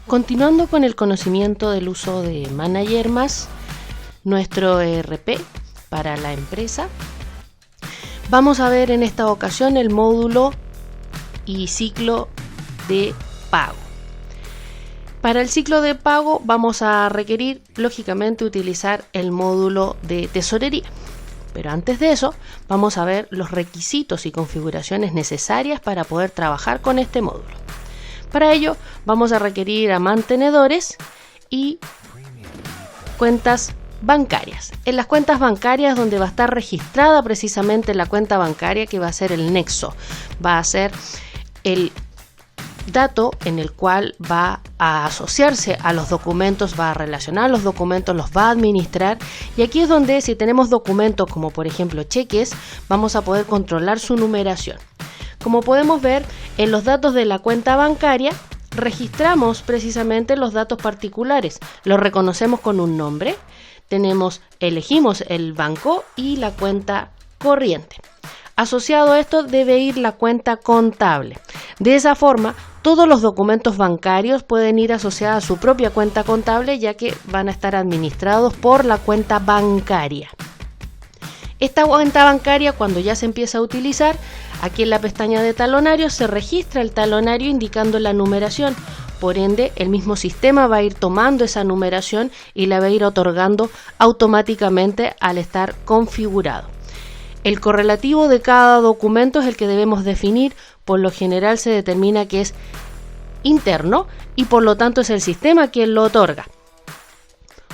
Continuando con el conocimiento del uso de Manager Más, nuestro ERP para la empresa, vamos a ver en esta ocasión el módulo y ciclo de pago. Para el ciclo de pago vamos a requerir, lógicamente, utilizar el módulo de tesorería. Pero antes de eso, vamos a ver los requisitos y configuraciones necesarias para poder trabajar con este módulo. Para ello, vamos a requerir a mantenedores y cuentas bancarias. En las cuentas bancarias, donde va a estar registrada precisamente la cuenta bancaria, que va a ser el nexo, va a ser el dato en el cual va a asociarse a los documentos, va a relacionar los documentos, los va a administrar, y aquí es donde, si tenemos documentos como por ejemplo cheques, vamos a poder controlar su numeración. Como podemos ver, en los datos de la cuenta bancaria registramos precisamente los datos particulares, los reconocemos con un nombre, elegimos el banco y la cuenta corriente. Asociado a esto debe ir la cuenta contable. De esa forma, todos los documentos bancarios pueden ir asociados a su propia cuenta contable, ya que van a estar administrados por la cuenta bancaria. Esta cuenta bancaria, cuando ya se empieza a utilizar, aquí en la pestaña de talonario se registra el talonario indicando la numeración. Por ende, el mismo sistema va a ir tomando esa numeración y la va a ir otorgando automáticamente al estar configurado. El correlativo de cada documento es el que debemos definir. Por lo general se determina que es interno y por lo tanto es el sistema quien lo otorga.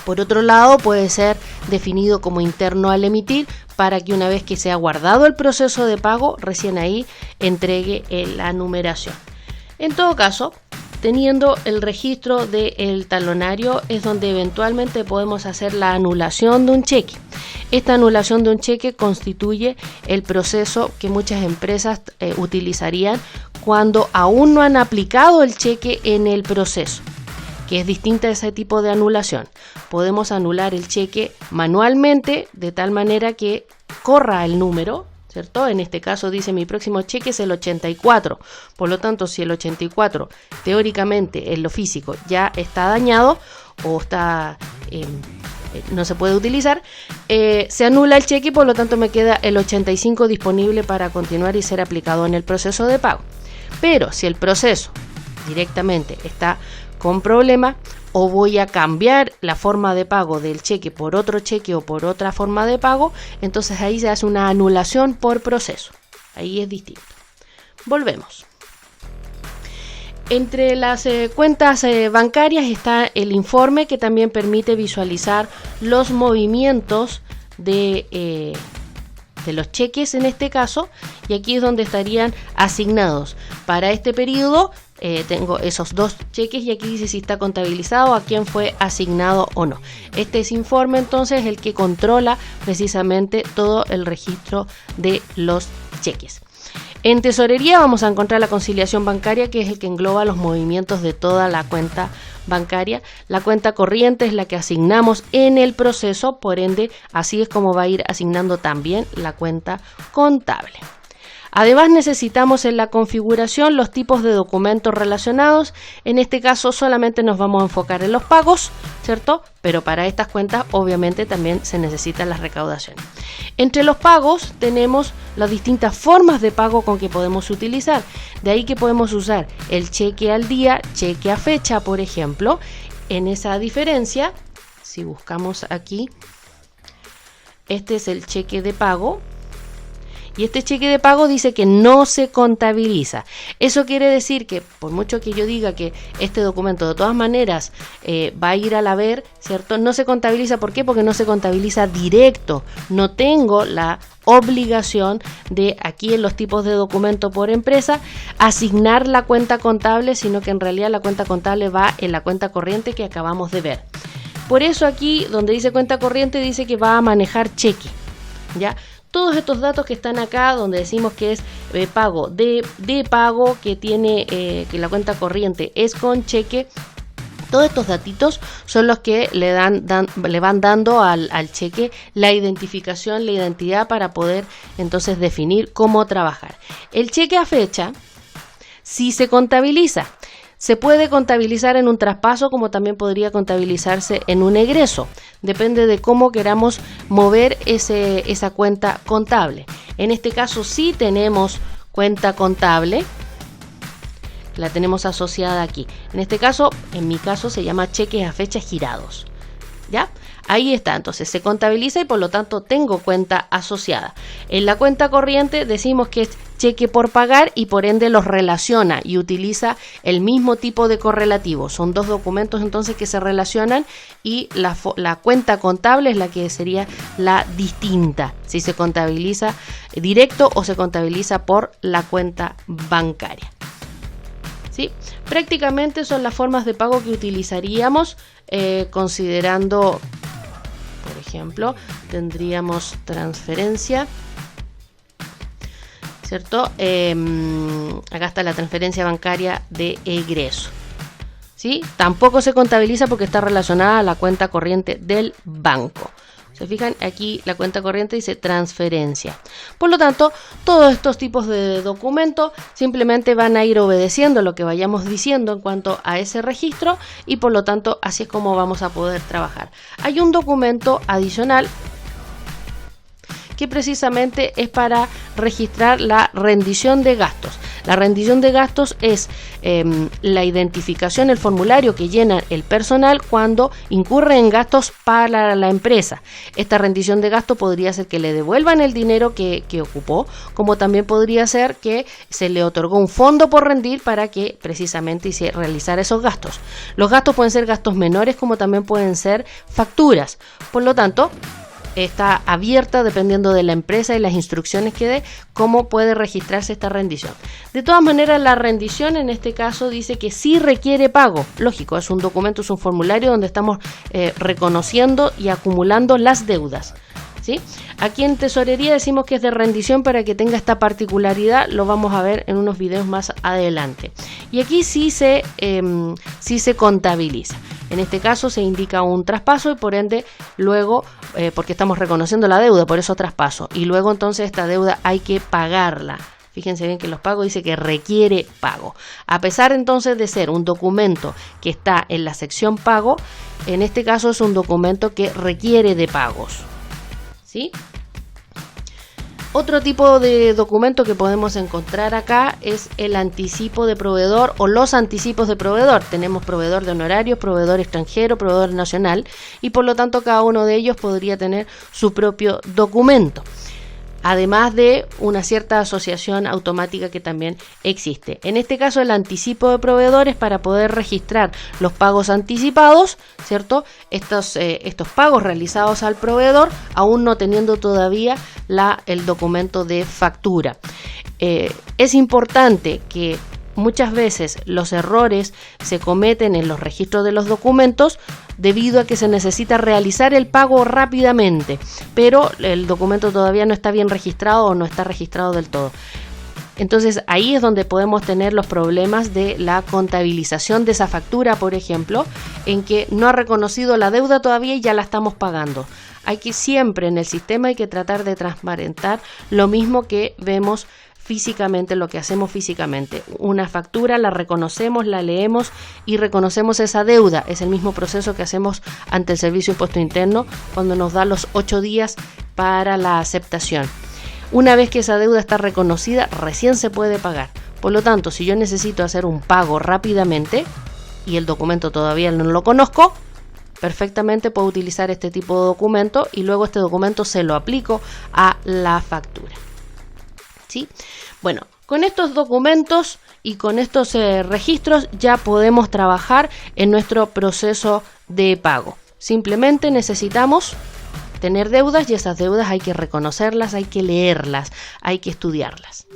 Por otro lado, puede ser definido como interno al emitir, para que una vez que se ha guardado el proceso de pago, recién ahí entregue la numeración. En todo caso, teniendo el registro del talonario es donde eventualmente podemos hacer la anulación de un cheque. Esta anulación de un cheque constituye el proceso que muchas empresas utilizarían cuando aún no han aplicado el cheque en el proceso, que es distinta a ese tipo de anulación. Podemos anular el cheque manualmente de tal manera que corra el número, ¿cierto? En este caso dice mi próximo cheque es el 84, por lo tanto si el 84 teóricamente en lo físico ya está dañado o está no se puede utilizar, se anula el cheque y por lo tanto me queda el 85 disponible para continuar y ser aplicado en el proceso de pago. Pero si el proceso directamente está con problema o voy a cambiar la forma de pago del cheque por otro cheque o por otra forma de pago, entonces ahí se hace una anulación por proceso. Ahí es distinto. Volvemos. Entre las cuentas bancarias está el informe, que también permite visualizar los movimientos de los cheques en este caso, y aquí es donde estarían asignados. Para este periodo tengo esos dos cheques y aquí dice si está contabilizado, a quién fue asignado o no. Este es informe entonces el que controla precisamente todo el registro de los cheques. En tesorería vamos a encontrar la conciliación bancaria, que es el que engloba los movimientos de toda la cuenta bancaria. La cuenta corriente es la que asignamos en el proceso, por ende así es como va a ir asignando también la cuenta contable. Además necesitamos en la configuración los tipos de documentos relacionados. En este caso solamente nos vamos a enfocar en los pagos, ¿cierto? Pero para estas cuentas obviamente también se necesitan las recaudaciones. Entre los pagos tenemos las distintas formas de pago con que podemos utilizar. De ahí que podemos usar el cheque al día, cheque a fecha, por ejemplo. En esa diferencia, si buscamos aquí, este es el cheque de pago. Y este cheque de pago dice que no se contabiliza. Eso quiere decir que por mucho que yo diga que este documento de todas maneras va a ir al haber, ¿cierto? No se contabiliza. ¿Por qué? Porque no se contabiliza directo. No tengo la obligación de, aquí en los tipos de documento por empresa, asignar la cuenta contable, sino que en realidad la cuenta contable va en la cuenta corriente que acabamos de ver. Por eso aquí donde dice cuenta corriente dice que va a manejar cheque, ¿ya? Todos estos datos que están acá, donde decimos que es pago de pago, que tiene que la cuenta corriente es con cheque, todos estos datitos son los que le van dando al cheque la identificación, la identidad para poder entonces definir cómo trabajar. El cheque a fecha, si se contabiliza, Se puede contabilizar en un traspaso como también podría contabilizarse en un egreso. Depende de cómo queramos mover esa cuenta contable. En este caso sí tenemos cuenta contable. La tenemos asociada aquí. En este caso, en mi caso, se llama cheques a fechas girados. ¿Ya? Ahí está, entonces se contabiliza y por lo tanto tengo cuenta asociada. En la cuenta corriente decimos que es cheque por pagar y por ende los relaciona y utiliza el mismo tipo de correlativo. Son dos documentos entonces que se relacionan y la cuenta contable es la que sería la distinta, si se contabiliza directo o se contabiliza por la cuenta bancaria. ¿Sí? Prácticamente son las formas de pago que utilizaríamos considerando, por ejemplo, tendríamos transferencia, ¿cierto? Acá está la transferencia bancaria de egreso. ¿Sí? Tampoco se contabiliza porque está relacionada a la cuenta corriente del banco. Se fijan, aquí la cuenta corriente dice transferencia. Por lo tanto, todos estos tipos de documentos simplemente van a ir obedeciendo lo que vayamos diciendo en cuanto a ese registro y por lo tanto así es como vamos a poder trabajar. Hay un documento adicional que precisamente es para registrar la rendición de gastos. La rendición de gastos es la identificación, el formulario que llena el personal cuando incurre en gastos para la empresa. Esta rendición de gasto podría ser que le devuelvan el dinero que ocupó, como también podría ser que se le otorgó un fondo por rendir para que precisamente realizara esos gastos. Los gastos pueden ser gastos menores como también pueden ser facturas. Por lo tanto, está abierta dependiendo de la empresa y las instrucciones que dé cómo puede registrarse esta rendición. De todas maneras, la rendición en este caso dice que sí requiere pago. Lógico, es un documento, es un formulario donde estamos reconociendo y acumulando las deudas. ¿Sí? Aquí en tesorería decimos que es de rendición para que tenga esta particularidad, lo vamos a ver en unos videos más adelante. Y aquí sí se contabiliza. En este caso se indica un traspaso y por ende luego, porque estamos reconociendo la deuda, por eso traspaso. Y luego entonces esta deuda hay que pagarla. Fíjense bien que los pagos dice que requiere pago. A pesar entonces de ser un documento que está en la sección pago, en este caso es un documento que requiere de pagos. ¿Sí? Otro tipo de documento que podemos encontrar acá es el anticipo de proveedor o los anticipos de proveedor. Tenemos proveedor de honorarios, proveedor extranjero, proveedor nacional y por lo tanto cada uno de ellos podría tener su propio documento. Además de una cierta asociación automática que también existe. En este caso el anticipo de proveedores para poder registrar los pagos anticipados, ¿cierto? Estos pagos realizados al proveedor, aún no teniendo todavía el documento de factura. Es importante que muchas veces los errores se cometen en los registros de los documentos debido a que se necesita realizar el pago rápidamente, pero el documento todavía no está bien registrado o no está registrado del todo. Entonces ahí es donde podemos tener los problemas de la contabilización de esa factura, por ejemplo, en que no ha reconocido la deuda todavía y ya la estamos pagando. Hay que siempre en el sistema hay que tratar de transparentar lo mismo que vemos físicamente, lo que hacemos físicamente. Una factura la reconocemos, la leemos y reconocemos esa deuda. Es el mismo proceso que hacemos ante el Servicio de Impuesto Interno cuando nos da los 8 días para la aceptación. Una vez que esa deuda está reconocida, recién se puede pagar. Por lo tanto, si yo necesito hacer un pago rápidamente y el documento todavía no lo conozco, perfectamente puedo utilizar este tipo de documento y luego este documento se lo aplico a la factura. ¿Sí? Bueno, con estos documentos y con estos registros ya podemos trabajar en nuestro proceso de pago. Simplemente necesitamos tener deudas y esas deudas hay que reconocerlas, hay que leerlas, hay que estudiarlas.